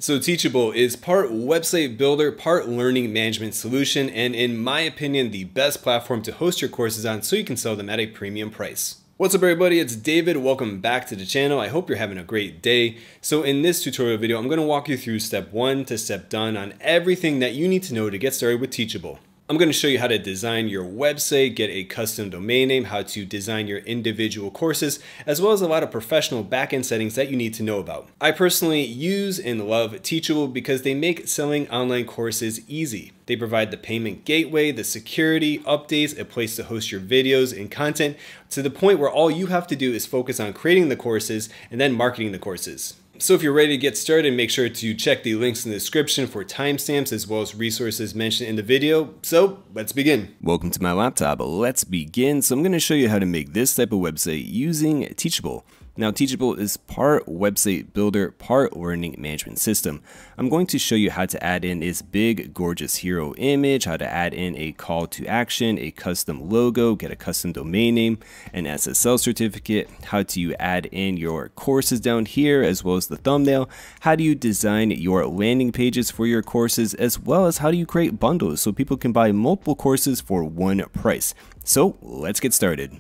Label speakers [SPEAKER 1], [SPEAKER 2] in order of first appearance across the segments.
[SPEAKER 1] So Teachable is part website builder, part learning management solution, and in my opinion, the best platform to host your courses on so you can sell them at a premium price. What's up everybody, it's David. Welcome back to the channel. I hope you're having a great day. So in this tutorial video, I'm going to walk you through step 1 to step done on everything that you need to know to get started with Teachable. I'm going to show you how to design your website, get a custom domain name, how to design your individual courses, as well as a lot of professional backend settings that you need to know about. I personally use and love Teachable because they make selling online courses easy. They provide the payment gateway, the security, updates, a place to host your videos and content to the point where all you have to do is focus on creating the courses and then marketing the courses. So if you're ready to get started, make sure to check the links in the description for timestamps as well as resources mentioned in the video. So let's begin. Welcome to my laptop. Let's begin. So I'm going to show you how to make this type of website using Teachable. Now, Teachable is part website builder, part learning management system. I'm going to show you how to add in this big, gorgeous hero image, how to add in a call to action, a custom logo, get a custom domain name, an SSL certificate, how to add in your courses down here, as well as the thumbnail, how do you design your landing pages for your courses, as well as how do you create bundles so people can buy multiple courses for one price. So let's get started.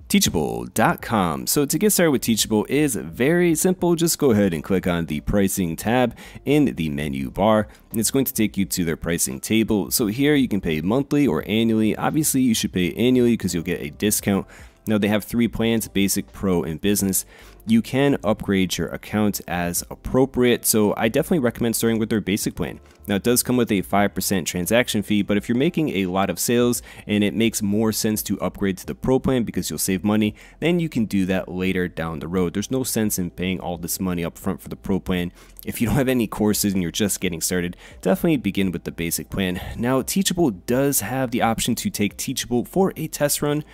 [SPEAKER 1] Teachable.com. So to get started with Teachable is very simple. Just go ahead and click on the pricing tab in the menu bar, and it's going to take you to their pricing table. So here you can pay monthly or annually. Obviously you should pay annually because you'll get a discount. Now they have 3 plans: basic, pro, and business. You can upgrade your account as appropriate, so I definitely recommend starting with their basic plan. Now it does come with a 5% transaction fee, but if you're making a lot of sales and it makes more sense to upgrade to the pro plan because you'll save money, then you can do that later down the road. There's no sense in paying all this money up front for the pro plan. If you don't have any courses and you're just getting started, definitely begin with the basic plan. Now Teachable does have the option to take Teachable for a test run.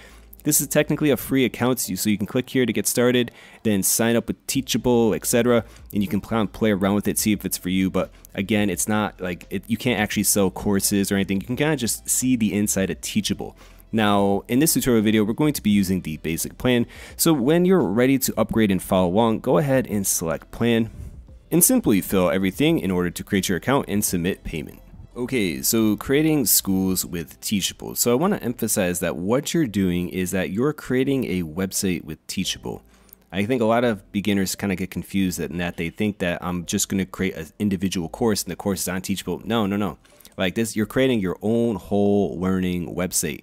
[SPEAKER 1] This is technically a free account, so you can click here to get started, then sign up with Teachable, etc. And you can play around with it, see if it's for you. But again, it's not like you can't actually sell courses or anything. You can kind of just see the inside of Teachable. Now, in this tutorial video, we're going to be using the basic plan. So when you're ready to upgrade and follow along, go ahead and select plan and simply fill everything in order to create your account and submit payment. Okay, so creating schools with Teachable. So I want to emphasize that what you're doing is that you're creating a website with Teachable. I think a lot of beginners kind of get confused in that they think that I'm just going to create an individual course and the course is on Teachable. No. Like this, you're creating your own whole learning website.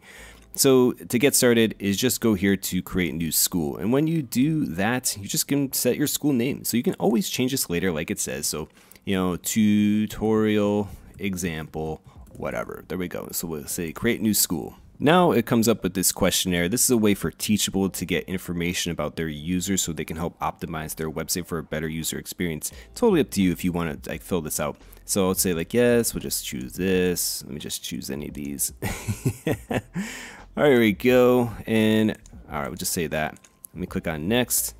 [SPEAKER 1] So to get started is just go here to create new school. And when you do that, you just can set your school name. So you can always change this later like it says. So, tutorial example, whatever. There we go. So we'll say create new school. Now it comes up with this questionnaire. This is a way for Teachable to get information about their users so they can help optimize their website for a better user experience. Totally up to you if you want to fill this out. So I'll say yes, we'll just choose this. Let me just choose any of these. All right, here we go. And all right, we'll just say that. Let me click on next.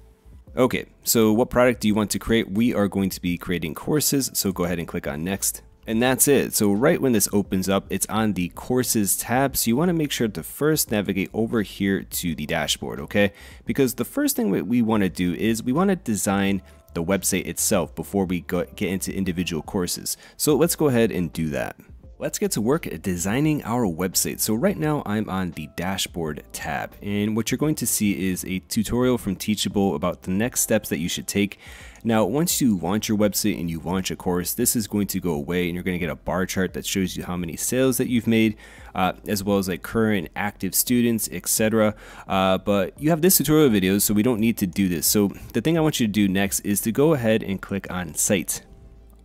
[SPEAKER 1] Okay, so what product do you want to create? We are going to be creating courses. So go ahead and click on next. And that's it. So right when this opens up, it's on the courses tab. So you want to make sure to first navigate over here to the dashboard, okay? Because the first thing we want to do is we want to design the website itself before we get into individual courses. So let's go ahead and do that. Let's get to work at designing our website. So right now I'm on the dashboard tab, and what you're going to see is a tutorial from Teachable about the next steps that you should take. Now, once you launch your website and you launch a course, this is going to go away and you're going to get a bar chart that shows you how many sales that you've made, as well as current active students, etc. But you have this tutorial video, so we don't need to do this. So the thing I want you to do next is to go ahead and click on Site.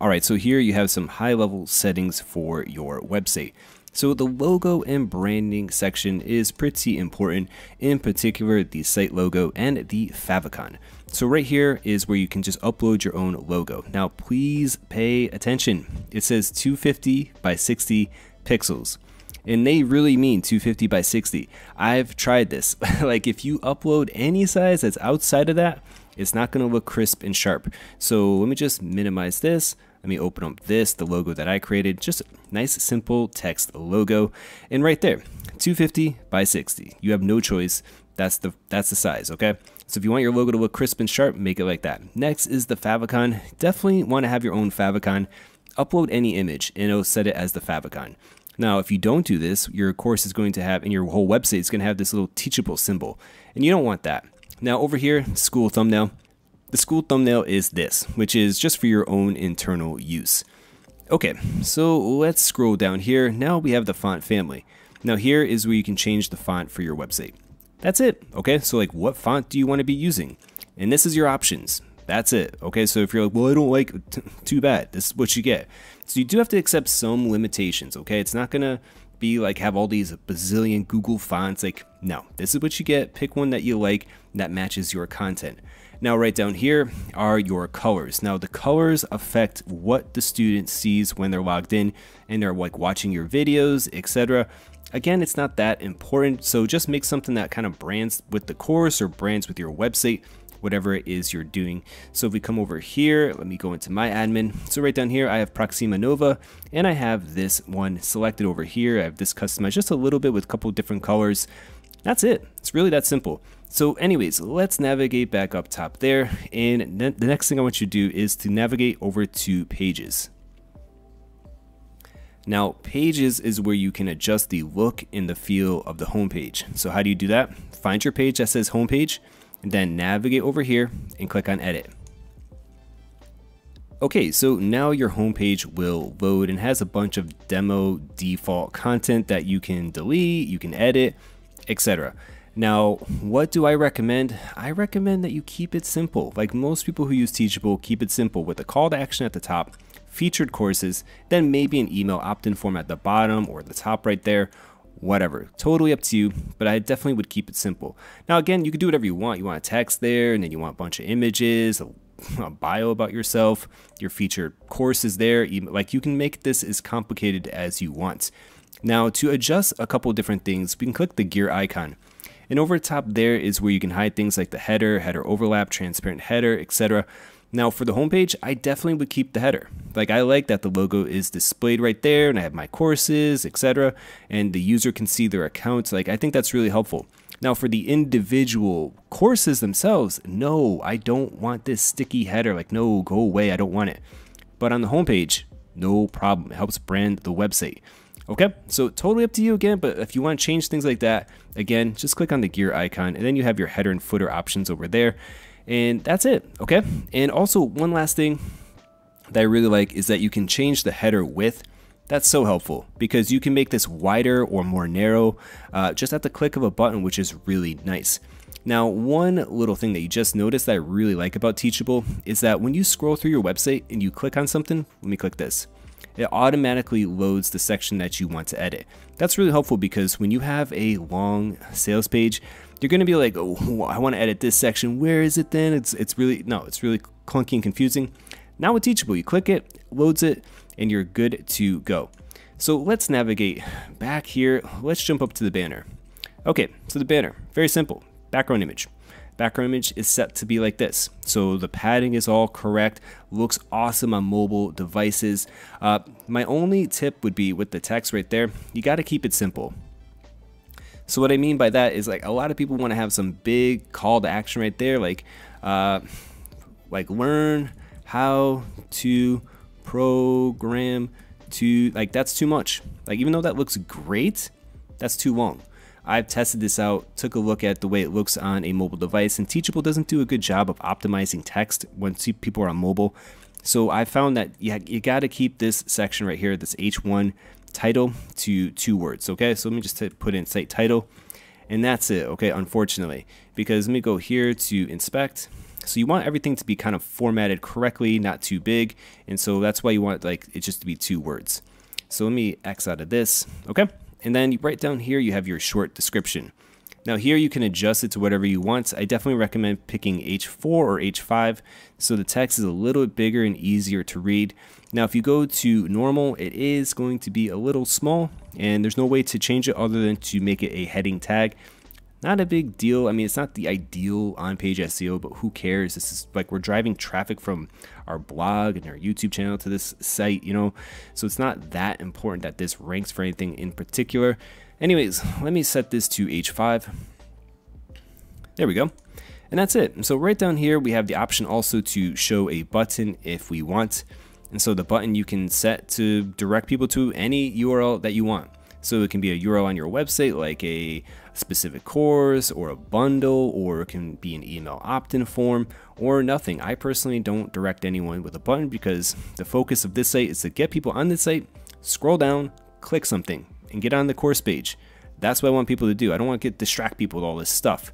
[SPEAKER 1] Alright, so here you have some high-level settings for your website. So the logo and branding section is pretty important, in particular the site logo and the favicon. So right here is where you can just upload your own logo. Now please pay attention. It says 250 by 60 pixels. And they really mean 250 by 60. I've tried this. Like if you upload any size that's outside of that, it's not going to look crisp and sharp. So let me just minimize this. Let me open up the logo that I created. Just a nice, simple text logo. And right there, 250 by 60. You have no choice. That's the size, okay? So if you want your logo to look crisp and sharp, make it like that. Next is the favicon. Definitely want to have your own favicon. Upload any image and it'll set it as the favicon. Now, if you don't do this, your course is going to have, and your whole website is going to have this little Teachable symbol, and you don't want that. Now over here, school thumbnail. The school thumbnail is this, which is just for your own internal use. Okay, so let's scroll down here. Now we have the font family. Now here is where you can change the font for your website. That's it. Okay, so like what font do you want to be using? And this is your options. That's it. Okay, so if you're like, well, I don't like, too bad. This is what you get. So you do have to accept some limitations. Okay, it's not gonna be like have all these bazillion Google fonts. Like, no, this is what you get. Pick one that you like that matches your content. Now right down here are your colors. Now the colors affect what the student sees when they're logged in and they're like watching your videos, etc. Again, it's not that important, so just make something that kind of brands with the course or brands with your website, whatever it is you're doing. So if we come over here, let me go into my admin. So right down here, I have Proxima Nova, and I have this one selected over here. I have this customized just a little bit with a couple different colors. That's it. It's really that simple. So anyways, let's navigate back up top there. And the next thing I want you to do is to navigate over to Pages. Now, Pages is where you can adjust the look and the feel of the homepage. So how do you do that? Find your page that says homepage, and then navigate over here and click on Edit. Okay, so now your homepage will load and has a bunch of demo default content that you can delete, you can edit, etc. Now, what do I recommend? I recommend that you keep it simple. Like most people who use Teachable, keep it simple with a call to action at the top, featured courses, then maybe an email opt-in form at the bottom or the top right there, whatever. Totally up to you, but I definitely would keep it simple. Now again, you can do whatever you want. You want a text there, and then you want a bunch of images, a bio about yourself, your featured courses there. Like you can make this as complicated as you want. Now to adjust a couple different things, we can click the gear icon. And over the top there is where you can hide things like the header, header overlap, transparent header, etc. Now for the homepage, I definitely would keep the header. Like I like that the logo is displayed right there and I have my courses, etc. And the user can see their accounts. Like I think that's really helpful. Now for the individual courses themselves, no, I don't want this sticky header. Like no, go away, I don't want it. But on the homepage, no problem. It helps brand the website. Okay, so totally up to you again, but if you want to change things like that, again, just click on the gear icon and then you have your header and footer options over there. And that's it, okay? And also one last thing that I really like is that you can change the header width. That's so helpful because you can make this wider or more narrow just at the click of a button, which is really nice. Now, one little thing that you just noticed that I really like about Teachable is that when you scroll through your website and you click on something, let me click this. It automatically loads the section that you want to edit. That's really helpful because when you have a long sales page, you're going to be like, oh, I want to edit this section. Where is it then? It's really clunky and confusing. Now with Teachable, you click it, loads it, and you're good to go. So let's navigate back here. Let's jump up to the banner. Okay, so the banner, very simple. Background image. Background image is set to be like this. So the padding is all correct, looks awesome on mobile devices. My only tip would be with the text right there, you got to keep it simple. So what I mean by that is like a lot of people want to have some big call to action right there, like learn how to program to, like that's too much. Like even though that looks great, that's too long. I've tested this out, took a look at the way it looks on a mobile device, and Teachable doesn't do a good job of optimizing text when people are on mobile. So I found that you got to keep this section right here, this H1 title, to 2 words. Okay, so let me just put in site title, and that's it. Okay, unfortunately, because let me go here to inspect. So you want everything to be kind of formatted correctly, not too big, and so that's why you want like it just to be 2 words. So let me X out of this. Okay. And then right down here, you have your short description. Now here you can adjust it to whatever you want. I definitely recommend picking H4 or H5 so the text is a little bit bigger and easier to read. Now if you go to normal, it is going to be a little small and there's no way to change it other than to make it a heading tag. Not a big deal. I mean, it's not the ideal on-page SEO, but who cares? This is like we're driving traffic from our blog and our YouTube channel to this site, you know? So it's not that important that this ranks for anything in particular. Anyways, let me set this to H5. There we go. And that's it. And so right down here, we have the option also to show a button if we want. And so the button you can set to direct people to any URL that you want. So it can be a URL on your website, like a specific course or a bundle, or it can be an email opt-in form or nothing. I personally don't direct anyone with a button because the focus of this site is to get people on this site, scroll down, click something, and get on the course page. That's what I want people to do. I don't want to distract people with all this stuff.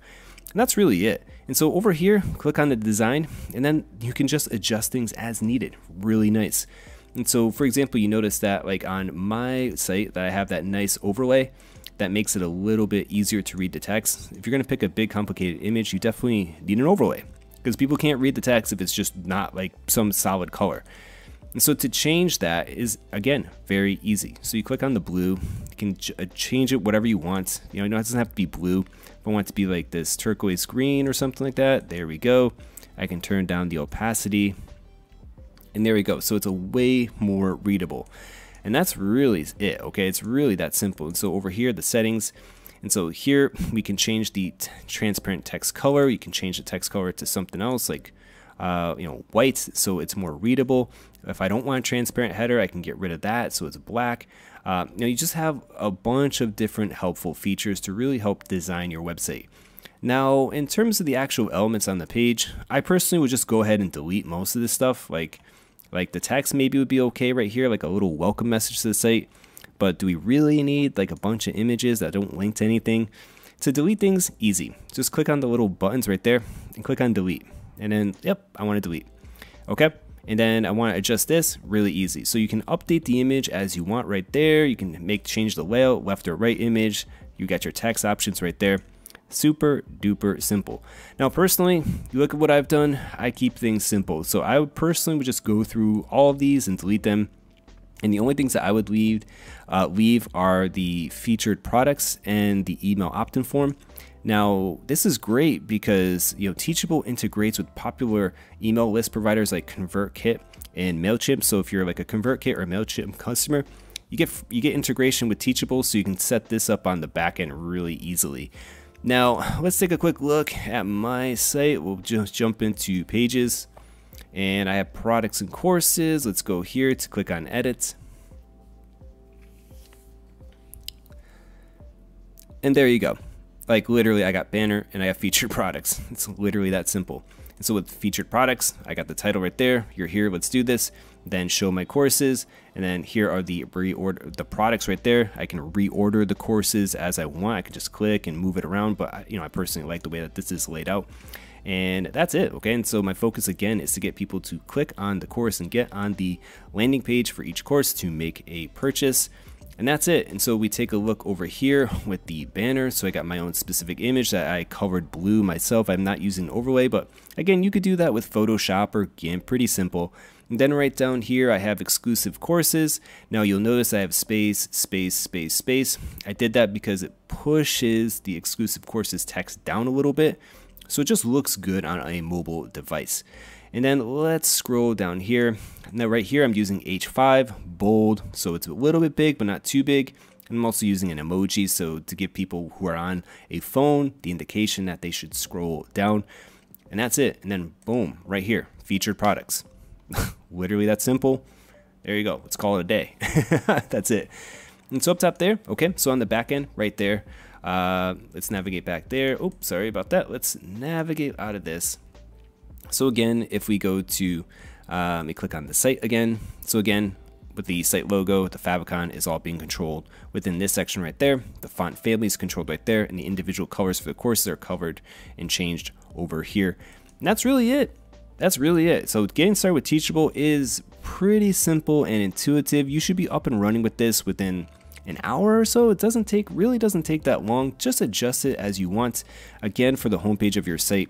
[SPEAKER 1] And that's really it. And so over here, click on the design, and then you can just adjust things as needed. Really nice. And so, for example, you notice that like on my site that I have that nice overlay that makes it a little bit easier to read the text. If you're going to pick a big complicated image, you definitely need an overlay because people can't read the text if it's just not like some solid color. And so to change that is, again, very easy. So you click on the blue, you can change it whatever you want. You know, it doesn't have to be blue. If I want it to be like this turquoise green or something like that, there we go. I can turn down the opacity. And there we go. So it's a way more readable. And that's really it, okay? It's really that simple. And so over here, the settings. And so here we can change the transparent text color. You can change the text color to something else like, white, so it's more readable. If I don't want a transparent header, I can get rid of that, so it's black. You just have a bunch of different helpful features to really help design your website. Now, in terms of the actual elements on the page, I personally would just go ahead and delete most of this stuff. Like the text maybe would be okay right here, like a little welcome message to the site. But do we really need like a bunch of images that don't link to anything? To delete things, easy. Just click on the little buttons right there and click on delete. And then, yep, I want to delete. Okay. And then I want to adjust this, really easy. So you can update the image as you want right there. You can change the layout, left or right image. You got your text options right there. Super duper simple. Now, personally, you look at what I've done, I keep things simple. So I would personally just go through all of these and delete them. And the only things that I would leave are the featured products and the email opt-in form. Now, this is great because Teachable integrates with popular email list providers like ConvertKit and MailChimp. So if you're like a ConvertKit or MailChimp customer, you get integration with Teachable, so you can set this up on the back end really easily. Now, let's take a quick look at my site. We'll just jump into pages, and I have products and courses. Let's go here to click on edit. And there you go. Like literally I got banner and I have featured products. It's literally that simple. And so with featured products, I got the title right there. You're here, let's do this. Then show my courses. And then here are the products right there. I can reorder the courses as I want. I can just click and move it around. But I personally like the way that this is laid out. And that's it, okay? And so my focus again is to get people to click on the course and get on the landing page for each course to make a purchase. And that's it. And so we take a look over here with the banner. So I got my own specific image that I colored blue myself. I'm not using an overlay, but again, you could do that with Photoshop or GIMP, pretty simple. And then right down here, I have exclusive courses. Now you'll notice I have space, space, space, space. I did that because it pushes the exclusive courses text down a little bit. So it just looks good on a mobile device. And then let's scroll down here. Now right here, I'm using H5, bold, so it's a little bit big, but not too big. And I'm also using an emoji, so to give people who are on a phone the indication that they should scroll down. And that's it. And then boom, right here, featured products. Literally that simple. There you go. Let's call it a day. That's it. And so up top there, okay, so on the back end right there, let's navigate back there. Oops, sorry about that. Let's navigate out of this. So again, if we go to, let me click on the site again. So again, with the site logo, the favicon is all being controlled within this section right there. The font family is controlled right there, and the individual colors for the courses are covered and changed over here. And that's really it. That's really it. So getting started with Teachable is pretty simple and intuitive. You should be up and running with this within an hour or so. It really doesn't take that long. Just adjust it as you want. Again, for the homepage of your site,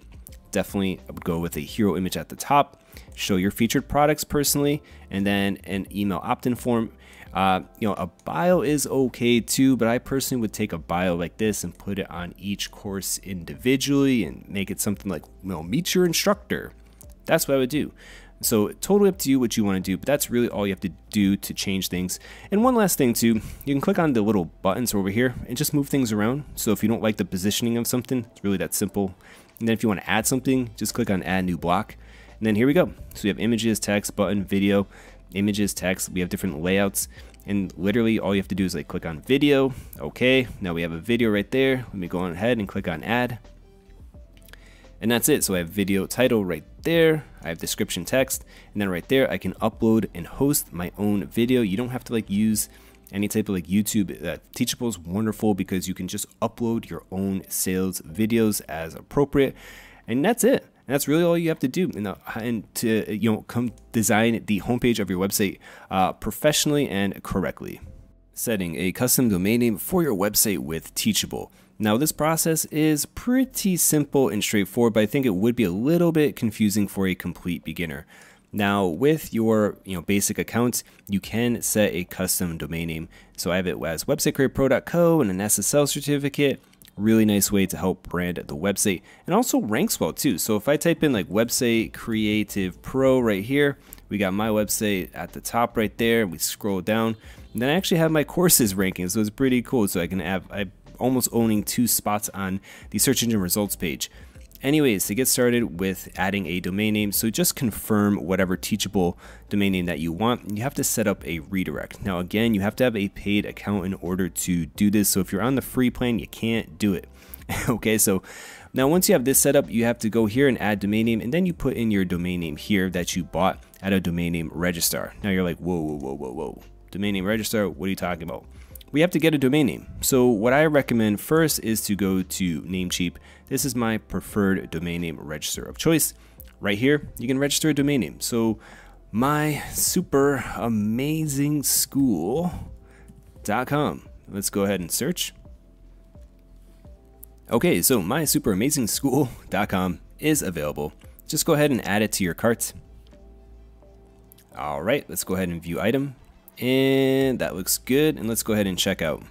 [SPEAKER 1] definitely I would go with a hero image at the top, show your featured products personally, and then an email opt-in form. A bio is okay too, but I personally would take a bio like this and put it on each course individually and make it something like, meet your instructor. That's what I would do. So totally up to you what you want to do, but that's really all you have to do to change things. And one last thing too, you can click on the little buttons over here and just move things around. So if you don't like the positioning of something, it's really that simple. And then if you want to add something, just click on add new block. And then here we go. So we have images, text, button, video, images, text. We have different layouts. And literally all you have to do is like click on video. Okay, now we have a video right there. Let me go on ahead and click on add. And that's it. So I have video title right there. I have description text. And then right there, I can upload and host my own video. You don't have to like use any type of like YouTube. Teachable is wonderful because you can just upload your own sales videos as appropriate. And that's it. And that's really all you have to do, and to come design the homepage of your website professionally and correctly. Setting a custom domain name for your website with Teachable. Now this process is pretty simple and straightforward, but I think it would be a little bit confusing for a complete beginner. Now with your basic accounts, you can set a custom domain name. So I have it as websitecreatorpro.co and an SSL certificate. Really nice way to help brand the website, and also ranks well too. So if I type in like website creative pro right here, we got my website at the top right there. We scroll down, and then I actually have my courses ranking, so it's pretty cool. So I can have, I'm almost owning 2 spots on the search engine results page. Anyways, to get started with adding a domain name, so just confirm whatever Teachable domain name that you want. You have to set up a redirect. Now again, you have to have a paid account in order to do this. So if you're on the free plan, you can't do it. Okay, so now once you have this set up, you have to go here and add domain name, and then you put in your domain name here that you bought at a domain name registrar. Now you're like, whoa. Domain name registrar, what are you talking about? We have to get a domain name. So what I recommend first is to go to Namecheap. This is my preferred domain name register of choice. Right here, you can register a domain name. So mysuperamazing.school.com. Let's go ahead and search. Okay, so mysuperamazing.school.com is available. Just go ahead and add it to your cart. All right, let's go ahead and view item. And that looks good, and let's go ahead and check out.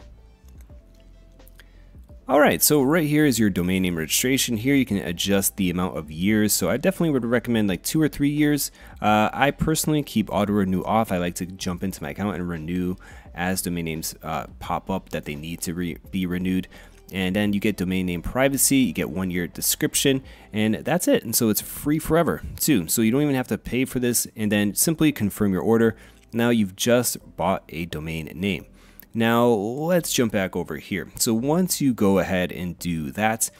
[SPEAKER 1] All right, so right here is your domain name registration. Here you can adjust the amount of years. So I definitely would recommend like 2 or 3 years. I personally keep auto renew off. I like to jump into my account and renew as domain names pop up that they need to be renewed. And then you get domain name privacy, you get 1 year description, and that's it. And so it's free forever too. So you don't even have to pay for this, and then simply confirm your order. Now you've just bought a domain name. Now let's jump back over here. So once you go ahead and do that, so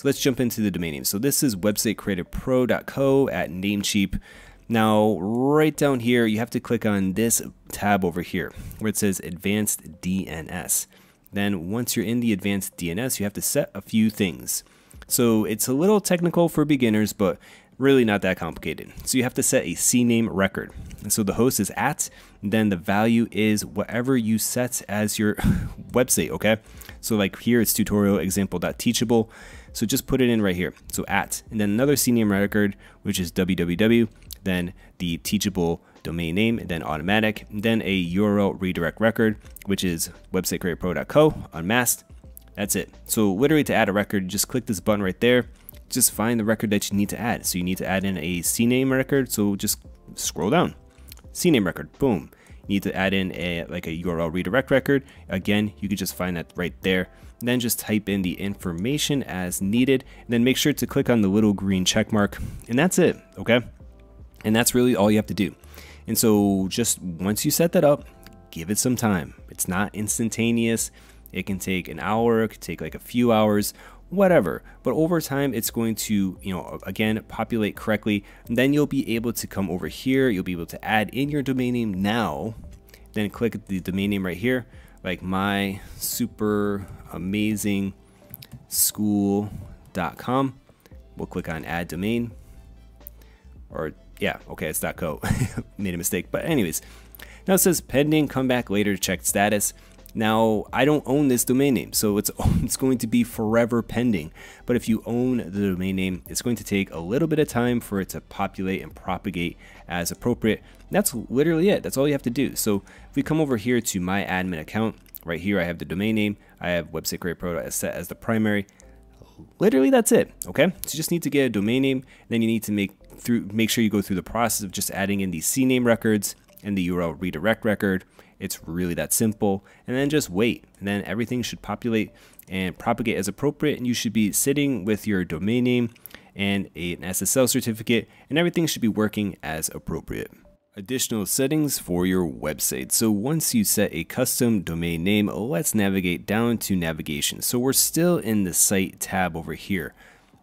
[SPEAKER 1] let's jump into the domain name. So this is websitecreatorpro.co at Namecheap. Now right down here, you have to click on this tab over here where it says Advanced DNS. Then once you're in the Advanced DNS, you have to set a few things. So it's a little technical for beginners, but really not that complicated. So you have to set a CNAME record. And so the host is @ then the value is whatever you set as your website, okay? So like here it's tutorial example.teachable. So just put it in right here. So @ and then another CNAME record, which is www, then the Teachable domain name, and then automatic, and then a URL redirect record, which is websitecreatorpro.co unmasked. That's it. So literally to add a record, just click this button right there. Just find the record that you need to add. So you need to add in a CNAME record. So just scroll down. CNAME record, boom. You need to add in a URL redirect record. Again, you can just find that right there. And then just type in the information as needed. And then make sure to click on the little green check mark. And that's it, okay? And that's really all you have to do. And so just once you set that up, give it some time. It's not instantaneous. It can take an hour, it could take like a few hours, whatever. But over time, it's going to, again, populate correctly. And then you'll be able to come over here. You'll be able to add in your domain name now. Then click the domain name right here, like mysuperamazing.school.com. We'll click on add domain. Or yeah, okay, it's .co. Made a mistake. But anyways, now it says pending, come back later to check status. Now, I don't own this domain name, so it's going to be forever pending. But if you own the domain name, it's going to take a little bit of time for it to populate and propagate as appropriate. And that's literally it. That's all you have to do. So if we come over here to my admin account, right here I have the domain name. I have Website Creator Pro as set as the primary. Literally, that's it. Okay, so you just need to get a domain name. Then you need to make sure you go through the process of just adding in the CNAME records and the URL redirect record. It's really that simple. And then just wait, and then everything should populate and propagate as appropriate, and you should be sitting with your domain name and an SSL certificate, and everything should be working as appropriate. Additional settings for your website. So once you set a custom domain name, let's navigate down to navigation. So we're still in the site tab over here.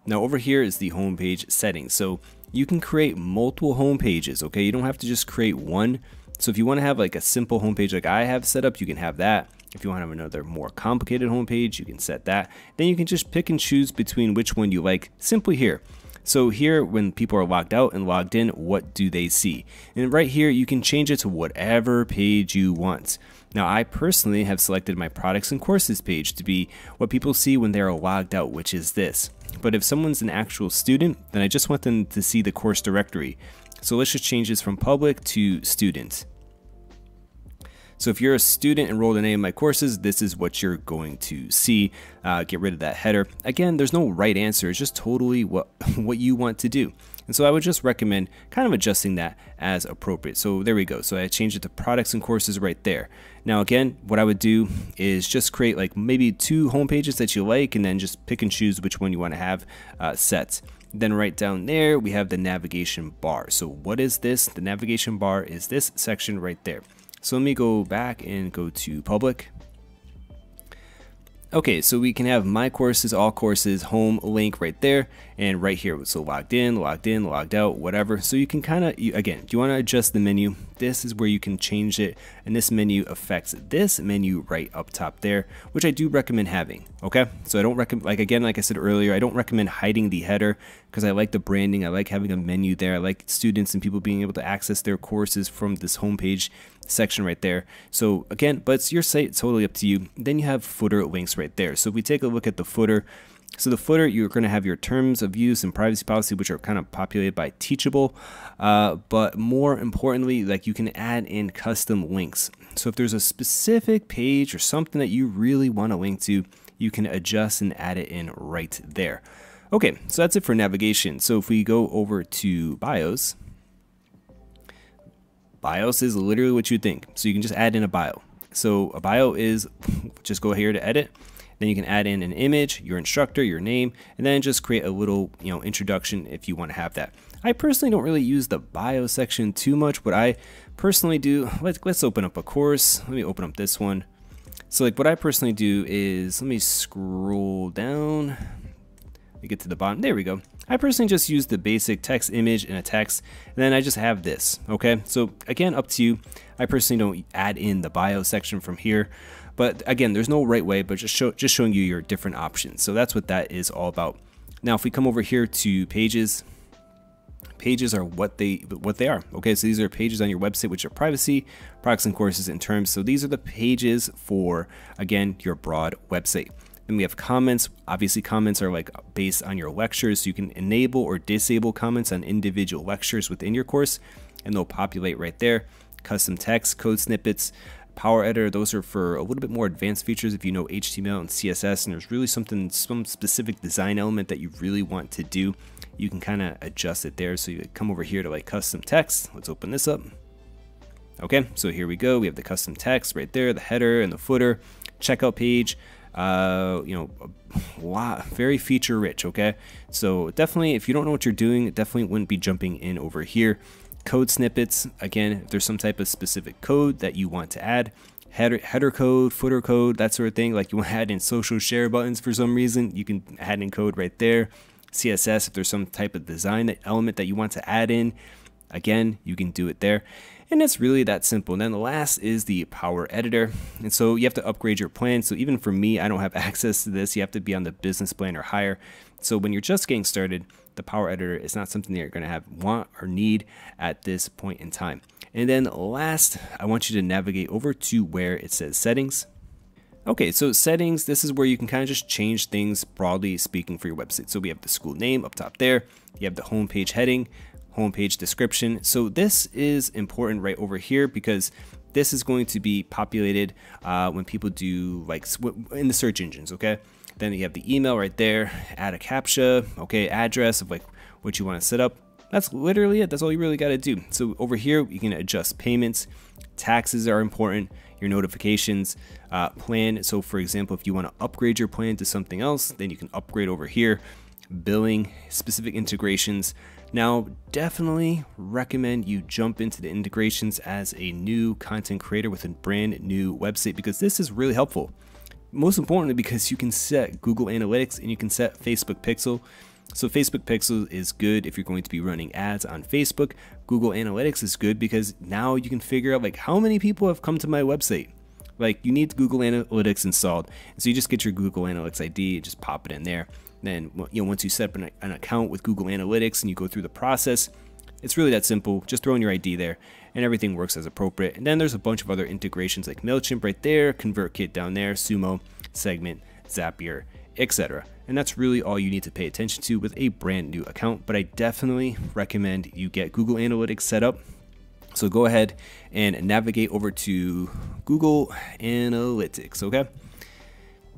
[SPEAKER 1] Now over here is the homepage settings. So you can create multiple home pages, okay? You don't have to just create one. So if you want to have like a simple homepage like I have set up, you can have that. If you want to have another more complicated homepage, you can set that. Then you can just pick and choose between which one you like simply here. So here, when people are logged out and logged in, what do they see? And right here, you can change it to whatever page you want. Now, I personally have selected my products and courses page to be what people see when they are logged out, which is this. But if someone's an actual student, then I just want them to see the course directory. So let's just change this from public to student. So if you're a student enrolled in any of my courses, this is what you're going to see. Get rid of that header. Again, there's no right answer. It's just totally what you want to do. And so I would just recommend kind of adjusting that as appropriate. So there we go. So I changed it to products and courses right there. Now, again, what I would do is just create like maybe 2 home pages that you like, and then just pick and choose which one you want to have set. Then right down there, we have the navigation bar. So what is this? The navigation bar is this section right there. So let me go back and go to public. Okay, so we can have my courses, all courses, home link right there, and right here. So logged in, logged out, whatever. So you can kind of, again, do you want to adjust the menu? This is where you can change it, and this menu affects this menu right up top there, which I do recommend having. Okay, so I don't recommend, like I said earlier, I don't recommend hiding the header because I like the branding. I like having a menu there. I like students and people being able to access their courses from this homepage section right there. So again, but it's your site, it's totally up to you. Then you have footer links right there. So if we take a look at the footer, so the footer, you're going to have your terms of use and privacy policy, which are kind of populated by Teachable. But more importantly, like you can add in custom links. So if there's a specific page or something that you really want to link to, you can adjust and add it in right there. Okay, so that's it for navigation. So if we go over to bios, bios is literally what you think. So you can just add in a bio. So a bio is just go here to edit. Then you can add in an image, your instructor, your name, and then just create a little, introduction if you want to have that. I personally don't really use the bio section too much. What I personally do, let's open up a course. Let me open up this one. So like what I personally do is, let me scroll down. Let me get to the bottom. There we go. I personally just use the basic text, image, and a text, and then I just have this, okay? So again, up to you. I personally don't add in the bio section from here, but again, there's no right way, but just showing you your different options. So that's what that is all about. Now, if we come over here to pages, pages are what they are, okay? So these are pages on your website, which are privacy, products and courses, and terms. So these are the pages for, again, your broad website. Then we have comments. Obviously, comments are like based on your lectures. So you can enable or disable comments on individual lectures within your course, and they'll populate right there. Custom text, code snippets, Power Editor. Those are for a little bit more advanced features if you know HTML and CSS, and there's really some specific design element that you really want to do. You can kind of adjust it there. So you come over here to like custom text. Let's open this up. Okay, so here we go. We have the custom text right there, the header and the footer, checkout page. Very feature rich. Okay, so definitely if you don't know what you're doing, definitely wouldn't be jumping in over here. Code snippets, again, if there's some type of specific code that you want to add, header code, footer code, that sort of thing, like you want to add in social share buttons for some reason, you can add in code right there. CSS, if there's some type of design element that you want to add in, again, you can do it there. And it's really that simple. And then the last is the Power Editor. And so you have to upgrade your plan. So even for me, I don't have access to this. You have to be on the business plan or higher. So when you're just getting started, the Power Editor is not something that you're going to want or need at this point in time. And then last, I want you to navigate over to where it says settings. Okay, so settings, this is where you can kind of just change things broadly speaking for your website. So we have the school name up top there. You have the homepage heading, homepage description. So this is important right over here because this is going to be populated when people do like in the search engines, okay? Then you have the email right there, add a CAPTCHA, okay, address of like what you want to set up. That's literally it. That's all you really got to do. So over here, you can adjust payments. Taxes are important, your notifications, plan. So for example, if you want to upgrade your plan to something else, then you can upgrade over here. billing, specific integrations. Now, definitely recommend you jump into the integrations as a new content creator with a brand new website, because this is really helpful. Most importantly, because you can set Google Analytics and you can set Facebook Pixel. So Facebook Pixel is good if you're going to be running ads on Facebook. Google Analytics is good because now you can figure out like how many people have come to my website. Like you need Google Analytics installed, and so you just get your Google Analytics ID, just pop it in there. Then once you set up an account with Google Analytics and you go through the process, it's really that simple. Just throw in your ID there and everything works as appropriate. And then there's a bunch of other integrations like MailChimp right there, ConvertKit down there, Sumo, Segment, Zapier, etc. And that's really all you need to pay attention to with a brand new account. But I definitely recommend you get Google Analytics set up. So go ahead and navigate over to Google Analytics, okay?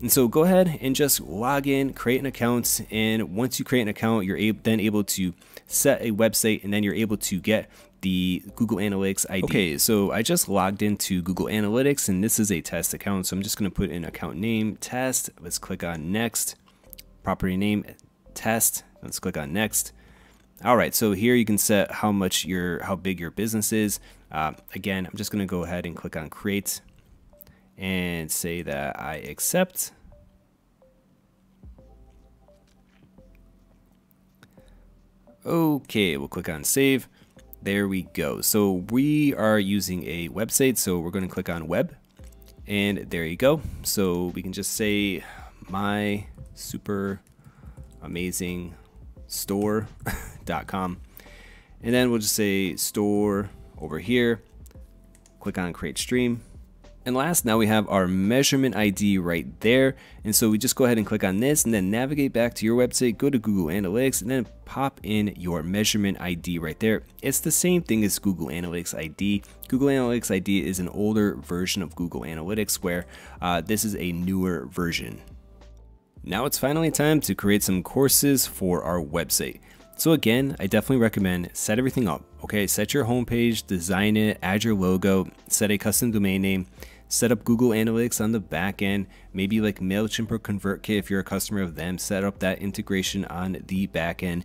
[SPEAKER 1] And so go ahead and just log in, create an account, and once you create an account, you're then able to set a website, and then you're able to get the Google Analytics ID. Okay, so I just logged into Google Analytics, and this is a test account, so I'm just going to put in account name, test. Let's click on next. Property name, test. Let's click on next. All right, so here you can set how big your business is. Again, I'm just going to go ahead and click on create and say that I accept. Okay, we'll click on save. There we go. So we are using a website, so we're going to click on web, and there you go. So we can just say my super amazing store.com, and then we'll just say store over here, click on create stream. And last, now we have our measurement ID right there. And so we just go ahead and click on this and then navigate back to your website, go to Google Analytics, and then pop in your measurement ID right there. It's the same thing as Google Analytics ID. Google Analytics ID is an older version of Google Analytics, where this is a newer version. Now it's finally time to create some courses for our website. So again, I definitely recommend set everything up. Okay, set your homepage, design it, add your logo, set a custom domain name, set up Google Analytics on the back end, maybe like MailChimp or ConvertKit if you're a customer of them, set up that integration on the back end,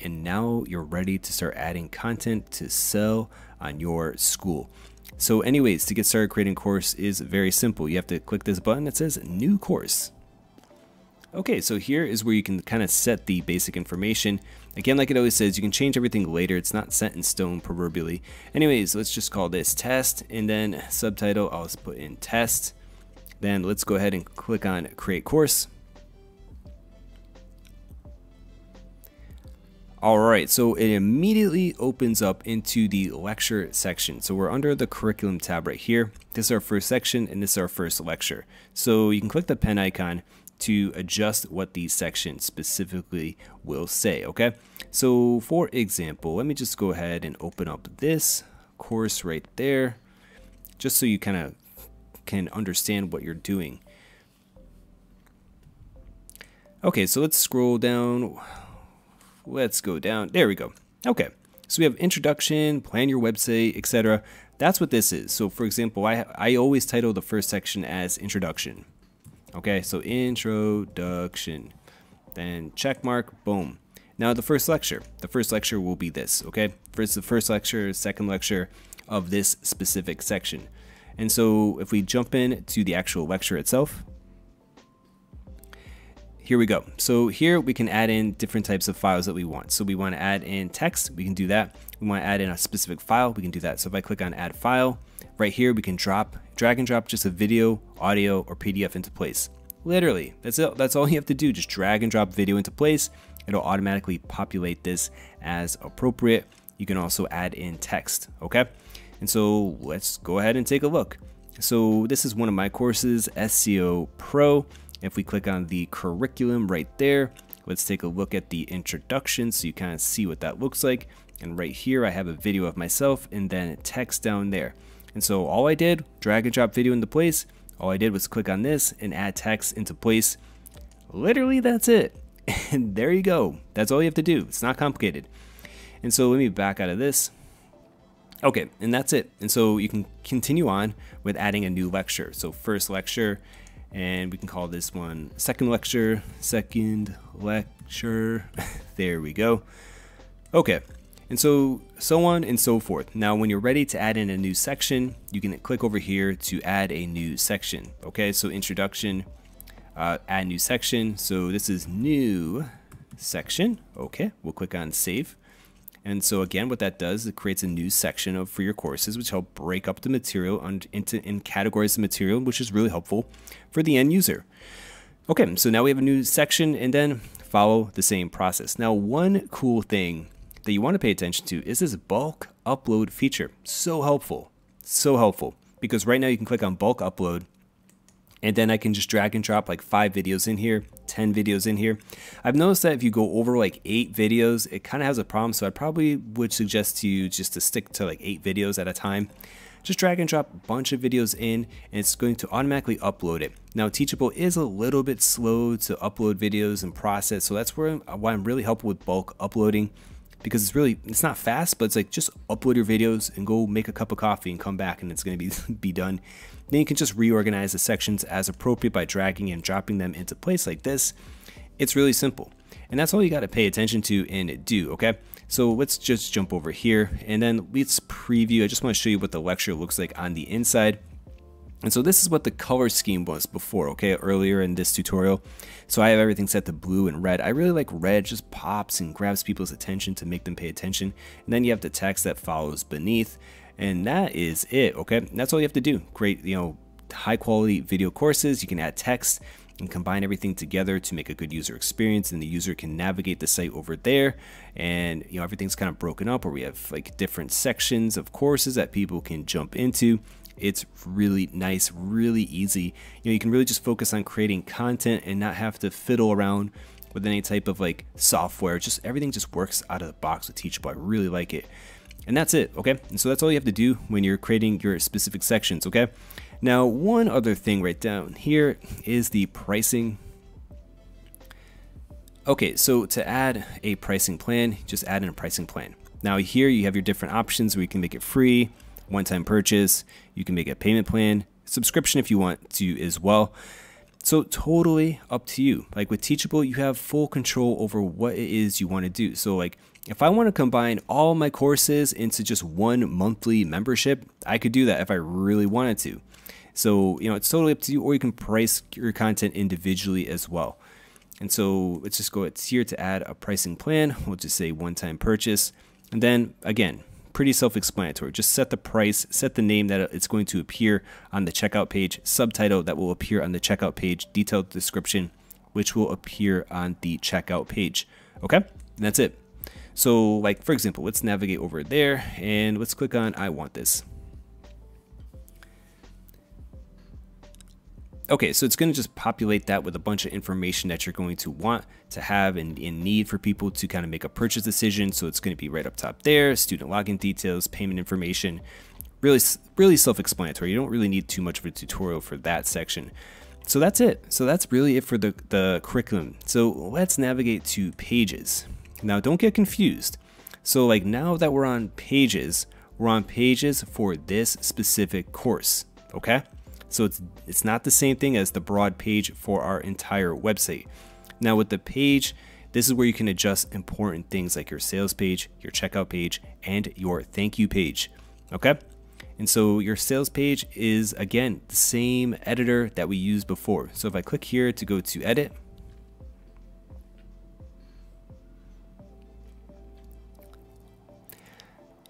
[SPEAKER 1] and now you're ready to start adding content to sell on your school. So anyways, to get started creating a course is very simple. You have to click this button that says new course. Okay, so here is where you can kind of set the basic information. Again, like it always says, you can change everything later. It's not set in stone proverbially. Anyways, let's just call this test, and then subtitle, I'll just put in test. Then let's go ahead and click on create course. All right, so it immediately opens up into the lecture section. So we're under the curriculum tab right here. This is our first section, and this is our first lecture. So you can click the pen icon to adjust what the section specifically will say, okay? So for example, let me just go ahead and open up this course right there, just so you kind of can understand what you're doing. Okay, so let's scroll down. Let's go down. There we go. Okay, so we have introduction, plan your website, etc. That's what this is. So for example, I always title the first section as introduction. Okay, so introduction, then check mark, boom. Now the first lecture will be this, okay? First, the first lecture, second lecture of this specific section. And so if we jump in to the actual lecture itself, here we go. So here we can add in different types of files that we want. So we want to add in text, we can do that. We want to add in a specific file, we can do that. So if I click on add file, right here we can drag and drop just a video, audio, or PDF into place. Literally, that's it. That's all you have to do. Just drag and drop video into place. It'll automatically populate this as appropriate. You can also add in text, okay? And so let's go ahead and take a look. So this is one of my courses, SEO Pro. If we click on the curriculum right there, let's take a look at the introduction so you kind of see what that looks like. And right here, I have a video of myself and then text down there. And so all I did, drag and drop video into place. All I did was click on this and add text into place. Literally, that's it. And there you go. That's all you have to do. It's not complicated. And so let me back out of this. Okay, and that's it. And so you can continue on with adding a new lecture. So first lecture, and we can call this one second lecture, sure. There we go. Okay. And so on and so forth. Now, when you're ready to add in a new section, you can click over here to add a new section. Okay, so introduction, add new section. So this is new section. Okay, we'll click on save. And so again, what that does, it creates a new section for your courses, which help break up the material in categories of material, which is really helpful for the end user. Okay, so now we have a new section, and then follow the same process. Now, one cool thing that you want to pay attention to is this bulk upload feature. So helpful, because right now you can click on bulk upload, and then I can just drag and drop like 5 videos in here, 10 videos in here. I've noticed that if you go over like 8 videos, it kind of has a problem. So I probably would suggest to you just to stick to like 8 videos at a time. Just drag and drop a bunch of videos in, and it's going to automatically upload it. Now, Teachable is a little bit slow to upload videos and process. So that's why I'm really helpful with bulk uploading, because it's not fast, but it's like just upload your videos and go make a cup of coffee and come back and it's going to be done. Then you can just reorganize the sections as appropriate by dragging and dropping them into place like this. It's really simple. And that's all you got to pay attention to and do, okay? So let's just jump over here and then let's preview. I just want to show you what the lecture looks like on the inside. And so this is what the color scheme was before, okay, earlier in this tutorial. So I have everything set to blue and red. I really like red, just pops and grabs people's attention to make them pay attention. And then you have the text that follows beneath. And that is it, okay? And that's all you have to do. Great, high quality video courses. You can add text and combine everything together to make a good user experience, and the user can navigate the site over there. And everything's kind of broken up, where we have like different sections of courses that people can jump into. It's really nice, really easy. You can really just focus on creating content and not have to fiddle around with any type of like software. Just everything just works out of the box with Teachable. I really like it. And that's it, okay? And so that's all you have to do when you're creating your specific sections, okay? Now, one other thing right down here is the pricing. Okay, so to add a pricing plan, just add in a pricing plan. Now here you have your different options where you can make it free, one-time purchase, you can make a payment plan, subscription if you want to as well. So totally up to you. Like with Teachable, you have full control over what it is you want to do. So like if I want to combine all my courses into just one monthly membership, I could do that if I really wanted to. So, it's totally up to you, or you can price your content individually as well. And so let's just go here to add a pricing plan. We'll just say one-time purchase. And then again, pretty self-explanatory. Just set the price, set the name that it's going to appear on the checkout page, subtitle that will appear on the checkout page, detailed description, which will appear on the checkout page. Okay, and that's it. So like, for example, let's navigate over there and let's click on I want this. Okay, so it's going to just populate that with a bunch of information that you're going to want to have and need for people to kind of make a purchase decision. So it's going to be right up top there, student login details, payment information, really self-explanatory. You don't really need too much of a tutorial for that section. So that's it. So that's really it for the curriculum. So let's navigate to pages. Now don't get confused. So like now that we're on pages for this specific course, okay? So it's not the same thing as the broad page for our entire website. Now with the page, this is where you can adjust important things like your sales page, your checkout page, and your thank you page, okay? And so your sales page is, again, the same editor that we used before. So if I click here to go to edit,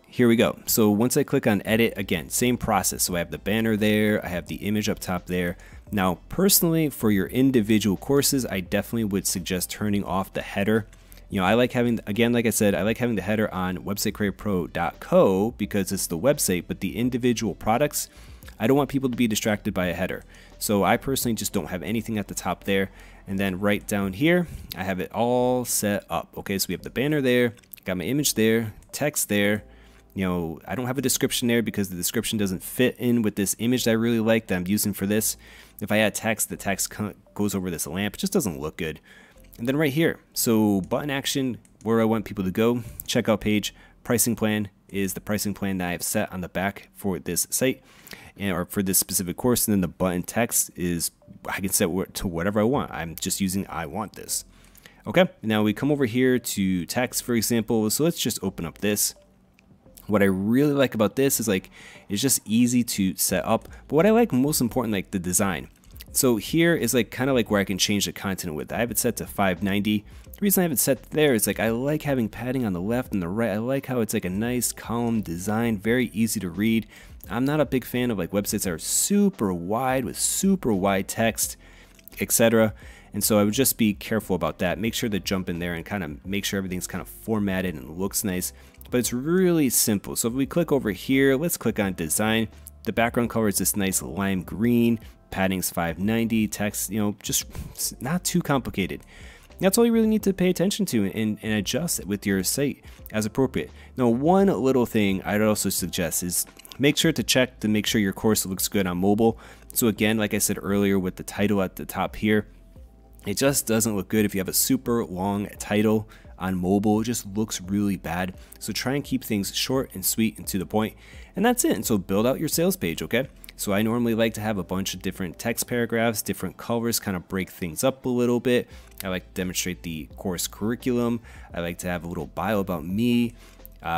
[SPEAKER 1] here we go. So once I click on edit, again, same process. So I have the banner there, I have the image up top there. Now, personally, for your individual courses, I definitely would suggest turning off the header. I like having, again, like I said, I like having the header on websitecreatorpro.co because it's the website, but the individual products, I don't want people to be distracted by a header. So I personally just don't have anything at the top there. And then right down here, I have it all set up. Okay, so we have the banner there, got my image there, text there. I don't have a description there because the description doesn't fit in with this image that I really like that I'm using for this. If I add text, the text goes over this lamp. It just doesn't look good. And then right here, so button action, where I want people to go, checkout page, pricing plan is the pricing plan that I have set on the back for this site or for this specific course. And then the button text is, I can set to whatever I want. I'm just using I want this. Okay, now we come over here to text, for example. So let's just open up this. What I really like about this is like, it's just easy to set up. But what I like most important, like the design. So here is like kind of like where I can change the content width. I have it set to 590. The reason I have it set there is like I like having padding on the left and the right. I like how it's like a nice column design, very easy to read. I'm not a big fan of like websites that are super wide with super wide text, etc. And so I would just be careful about that. Make sure to jump in there and kind of make sure everything's kind of formatted and looks nice. But it's really simple. So if we click over here, let's click on design. The background color is this nice lime green. Padding's 590, text, you know, just not too complicated. That's all you really need to pay attention to and adjust it with your site as appropriate. Now, one little thing I'd also suggest is make sure to check to make sure your course looks good on mobile. So again, like I said earlier with the title at the top here, it just doesn't look good if you have a super long title on mobile. It just looks really bad. So try and keep things short and sweet and to the point. And that's it. And so build out your sales page, okay? So I normally like to have a bunch of different text paragraphs, different colors, kind of break things up a little bit. I like to demonstrate the course curriculum. I like to have a little bio about me,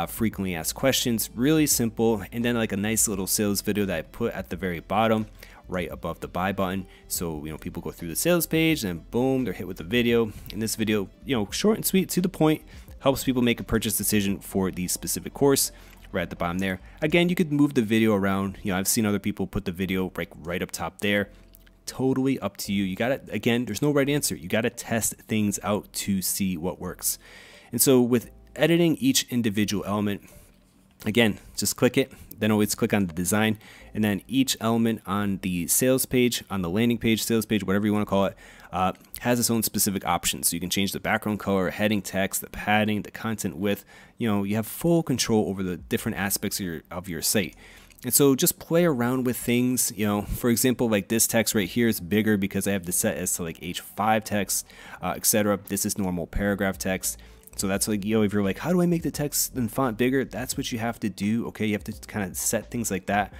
[SPEAKER 1] frequently asked questions, really simple. And then like a nice little sales video that I put at the very bottom, right above the buy button. So, you know, people go through the sales page and boom, they're hit with the video. And this video, you know, short and sweet, to the point, helps people make a purchase decision for the specific course. Right at the bottom there. Again, you could move the video around. You know, I've seen other people put the video right up top there. Totally up to you. You got to, again, there's no right answer. You got to test things out to see what works. And so with editing each individual element, again, just click it, then always click on the design, and then each element on the sales page, on the landing page, sales page, whatever you want to call it, has its own specific options. So you can change the background color, heading text, the padding, the content width. You know, you have full control over the different aspects of your site. And so just play around with things. You know, for example, like this text right here is bigger because I have this set as to like H5 text, etc. This is normal paragraph text. So that's like, you know, if you're like, how do I make the text and font bigger? That's what you have to do. Okay, you have to kind of set things like that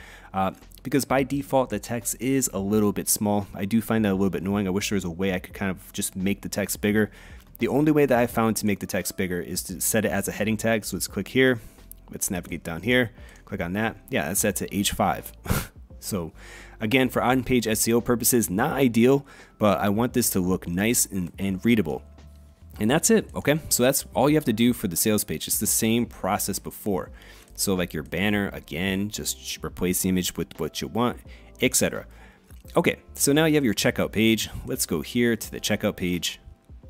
[SPEAKER 1] because by default, the text is a little bit small. I do find that a little bit annoying. I wish there was a way I could kind of just make the text bigger. The only way that I found to make the text bigger is to set it as a heading tag. So let's click here. Let's navigate down here. Click on that. Yeah, that's set to H5. So again, for on-page SEO purposes, not ideal, but I want this to look nice and readable. And that's it, okay? So that's all you have to do for the sales page. It's the same process before. So like your banner, again, just replace the image with what you want, etc. Okay, so now you have your checkout page. Let's go here to the checkout page.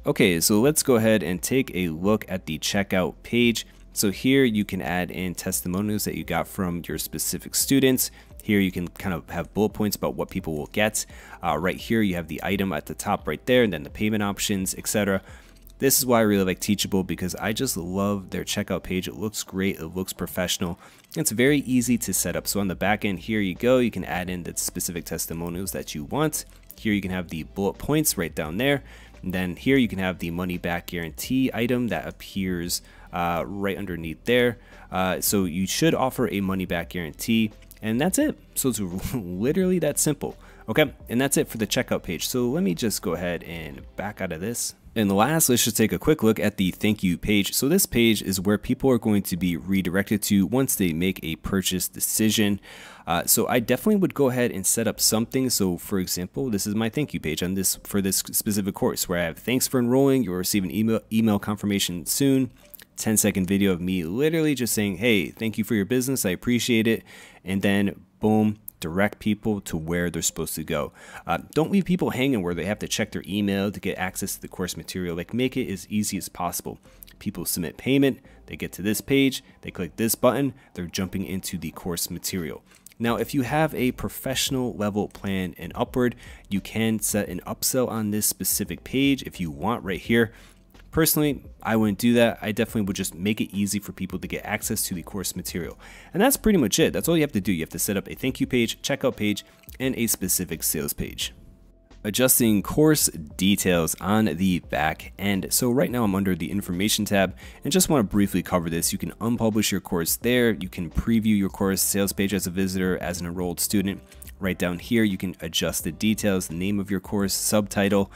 [SPEAKER 1] Okay, so let's go ahead and take a look at the checkout page. So here you can add in testimonials that you got from your specific students. Here you can kind of have bullet points about what people will get. Right here you have the item at the top right there, and then the payment options, etc. This is why I really like Teachable, because I just love their checkout page. It looks great. It looks professional. It's very easy to set up. So on the back end, here you go. You can add in the specific testimonials that you want. Here you can have the bullet points right down there. And then here you can have the money back guarantee item that appears right underneath there. So you should offer a money back guarantee, and that's it. So it's literally that simple. Okay, and that's it for the checkout page. So let me just go ahead and back out of this. And last, let's just take a quick look at the thank you page. So this page is where people are going to be redirected to once they make a purchase decision. So I definitely would go ahead and set up something. So for example, this is my thank you page on this for this specific course, where I have thanks for enrolling. You'll receive an email confirmation soon. 10-second video of me literally just saying, hey, thank you for your business. I appreciate it. And then boom, direct people to where they're supposed to go. Don't leave people hanging where they have to check their email to get access to the course material. Like, make it as easy as possible. People submit payment, they get to this page, they click this button, they're jumping into the course material. Now, if you have a professional level plan and upward, you can set an upsell on this specific page if you want right here. Personally, I wouldn't do that. I definitely would just make it easy for people to get access to the course material. And that's pretty much it. That's all you have to do. You have to set up a thank you page, checkout page, and a specific sales page. Adjusting course details on the back end. So right now I'm under the information tab and just want to briefly cover this. You can unpublish your course there. You can preview your course sales page as a visitor, as an enrolled student, Right down here, you can adjust the details, the name of your course, subtitle,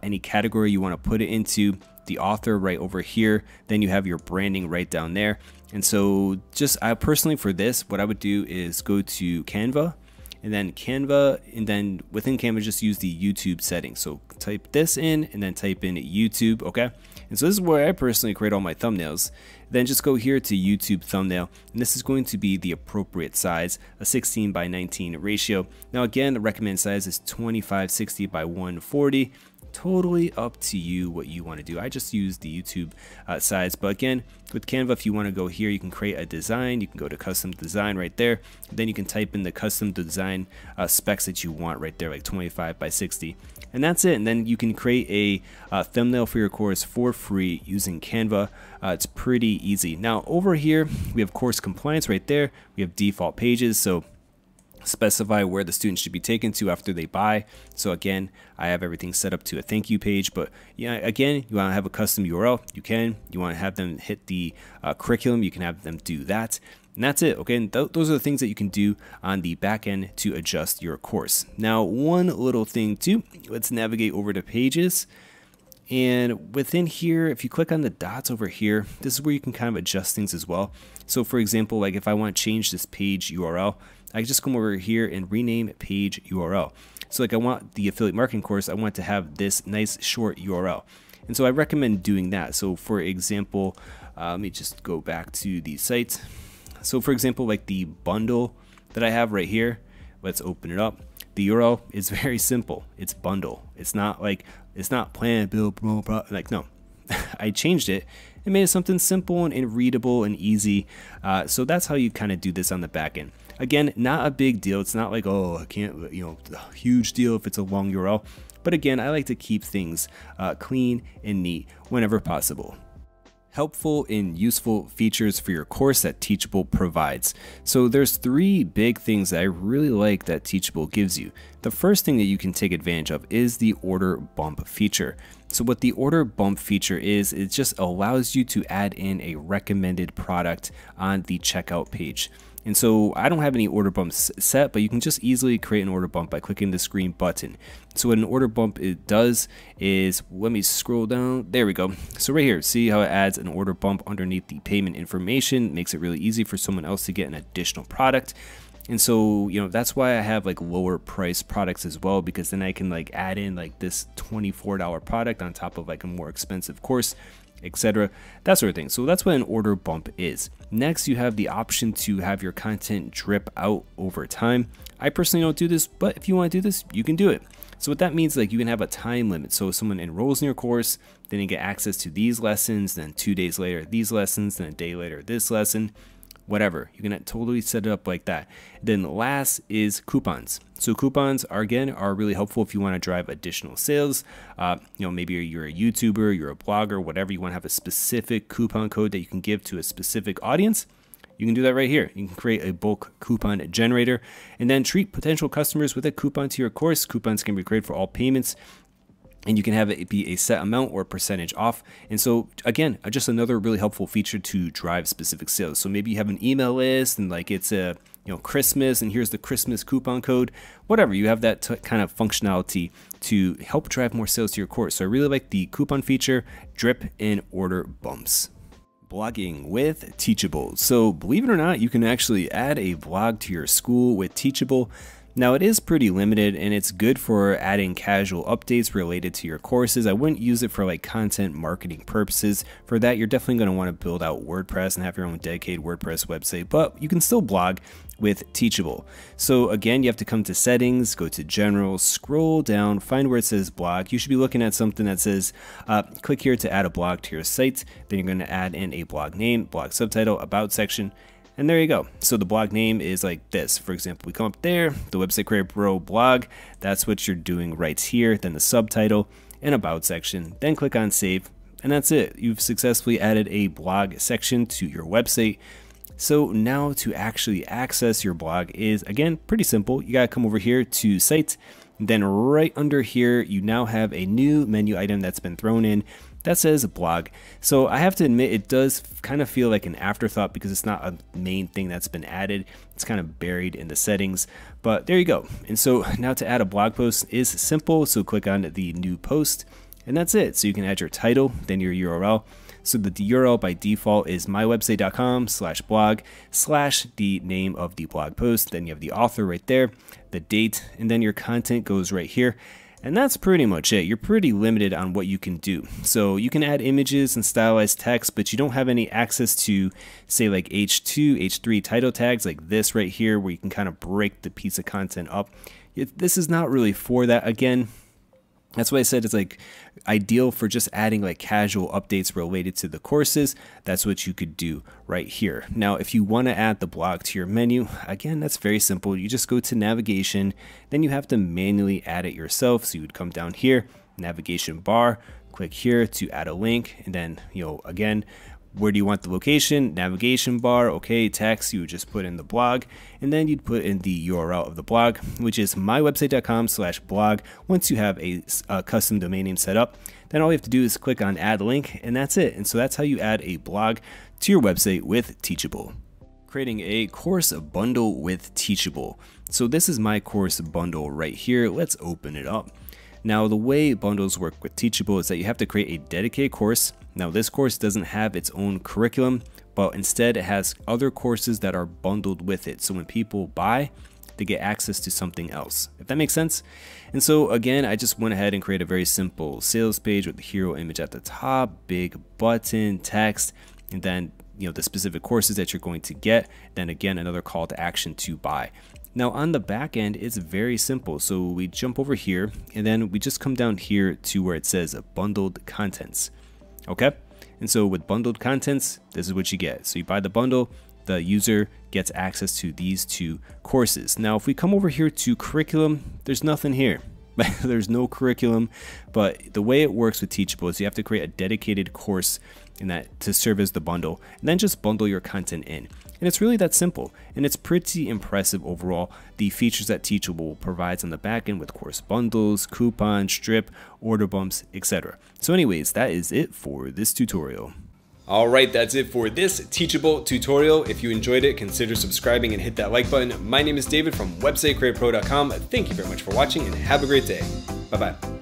[SPEAKER 1] any category you want to put it into, the author right over here. Then you have your branding right down there. And so I personally, for this, what I would do is go to Canva, and then within Canva, just use the YouTube settings. So type this in and then type in YouTube, okay? And so this is where I personally create all my thumbnails. Then just go here to YouTube thumbnail, and this is going to be the appropriate size, a 16:19 ratio. Now again, the recommended size is 2560 by 140. Totally up to you what you want to do. I just use the YouTube size, but again, with Canva, if you want to go here, you can create a design. You can go to custom design right there. Then you can type in the custom design specs that you want right there, like 25:60, and that's it. And then you can create a thumbnail for your course for free using Canva. It's pretty easy. Now over here, we have course compliance right there. We have default pages, so specify where the student should be taken to after they buy. So again, I have everything set up to a thank you page, but yeah, again, you want to have a custom URL, you can. You want to have them hit the curriculum, you can have them do that. And that's it, okay? And those are the things that you can do on the back end to adjust your course. Now, one little thing too, let's navigate over to pages. And within here, if you click on the dots over here, this is where you can kind of adjust things as well. So for example, like if I want to change this page URL, I can just come over here and rename page URL. So like I want the affiliate marketing course, I want to have this nice short URL. And so I recommend doing that. So for example, let me just go back to the site. So for example, like the bundle that I have right here, let's open it up. The URL is very simple. It's bundle. It's not plan, build, blah, blah. Like, no, I changed it and made it something simple and readable and easy. So that's how you kind of do this on the back end. Again, not a big deal. It's not like, oh, I can't, a huge deal if it's a long URL. But again, I like to keep things clean and neat whenever possible. Helpful and useful features for your course that Teachable provides. So there's 3 big things that I really like that Teachable gives you. The first thing that you can take advantage of is the order bump feature. So what the order bump feature is, it just allows you to add in a recommended product on the checkout page. And so I don't have any order bumps set, but you can just easily create an order bump by clicking this green button. So what an order bump it does is, let me scroll down, there we go. So right here, see how it adds an order bump underneath the payment information, makes it really easy for someone else to get an additional product. And so, that's why I have like lower price products as well, because then I can like add in like this $24 product on top of like a more expensive course, etc. That sort of thing. So that's what an order bump is. Next, you have the option to have your content drip out over time. I personally don't do this, but if you want to do this, you can do it. So what that means, like, you can have a time limit. So if someone enrolls in your course, then you get access to these lessons, then 2 days later these lessons, then a day later this lesson, whatever. You can totally set it up like that. Then last is coupons. So coupons are really helpful if you want to drive additional sales. Maybe you're a YouTuber, you're a blogger, whatever. You want to have a specific coupon code that you can give to a specific audience. You can do that right here. You can create a bulk coupon generator and then treat potential customers with a coupon to your course. Coupons can be created for all payments, and you can have it be a set amount or percentage off. And so again, just another really helpful feature to drive specific sales. So maybe you have an email list and like it's a Christmas, and here's the Christmas coupon code, whatever. You have that kind of functionality to help drive more sales to your course. So I really like the coupon feature, drip and order bumps. Blogging with Teachable. So believe it or not, you can actually add a blog to your school with Teachable. Now it is pretty limited, and it's good for adding casual updates related to your courses. I wouldn't use it for like content marketing purposes. For that, you're definitely going to want to build out WordPress and have your own dedicated WordPress website, but you can still blog with Teachable. So again, you have to come to settings, go to general, scroll down, find where it says blog. You should be looking at something that says click here to add a blog to your site. Then you're going to add in a blog name, blog subtitle, about section. And there you go. So the blog name is like this. For example, we come up there, the Website Creator Pro blog. That's what you're doing right here. Then the subtitle and about section. Then click on save. And that's it. You've successfully added a blog section to your website. So now to actually access your blog is, again, pretty simple. You got to come over here to site. Then right under here, you now have a new menu item that's been thrown in.
[SPEAKER 2] that says blog. So I have to admit, it does kind of feel like an afterthought because it's not a main thing that's been added. It's kind of buried in the settings, but there you go. And so now to add a blog post is simple. So click on the new post and that's it. So you can add your title, then your URL. So the URL by default is mywebsite.com/blog/ the name of the blog post. Then you have the author right there, the date, and then your content goes right here. And that's pretty much it. You're pretty limited on what you can do. So you can add images and stylized text, but you don't have any access to, say, like H2, H3 title tags like this right here, where you can kind of break the piece of content up. This is not really for that. Again, that's why I said it's like ideal for just adding like casual updates related to the courses. That's what you could do right here. Now, if you want to add the blog to your menu, again, that's very simple. You just go to navigation, then you have to manually add it yourself. So you would come down here, navigation bar, click here to add a link, and then, again, where do you want the location? Navigation bar, okay, text, you would just put in the blog, and then you'd put in the URL of the blog, which is mywebsite.com/blog. Once you have a custom domain name set up, then all you have to do is click on add link, and that's it. And so that's how you add a blog to your website with Teachable. Creating a course bundle with Teachable. So this is my course bundle right here. Let's open it up. Now, the way bundles work with Teachable is that you have to create a dedicated course. Now, this course doesn't have its own curriculum, but instead it has other courses that are bundled with it. So when people buy, they get access to something else, if that makes sense. And so again, I just went ahead and created a very simple sales page with the hero image at the top, big button, text, and then the specific courses that you're going to get. Then again, another call to action to buy. Now on the back end, it's very simple. So we jump over here and then we just come down here to where it says bundled contents. Okay. And so with bundled contents, this is what you get. So you buy the bundle, the user gets access to these two courses. Now, if we come over here to curriculum, there's nothing here. There's no curriculum, but the way it works with Teachable is you have to create a dedicated course in that to serve as the bundle, and then just bundle your content in. And it's really that simple, and it's pretty impressive overall, the features that Teachable provides on the back end with course bundles, coupons, strip, order bumps, etc. So anyways, that is it for this tutorial.
[SPEAKER 1] All right, that's it for this Teachable tutorial. If you enjoyed it, consider subscribing and hit that like button. My name is David from websitecreatorpro.com. Thank you very much for watching and have a great day. Bye-bye.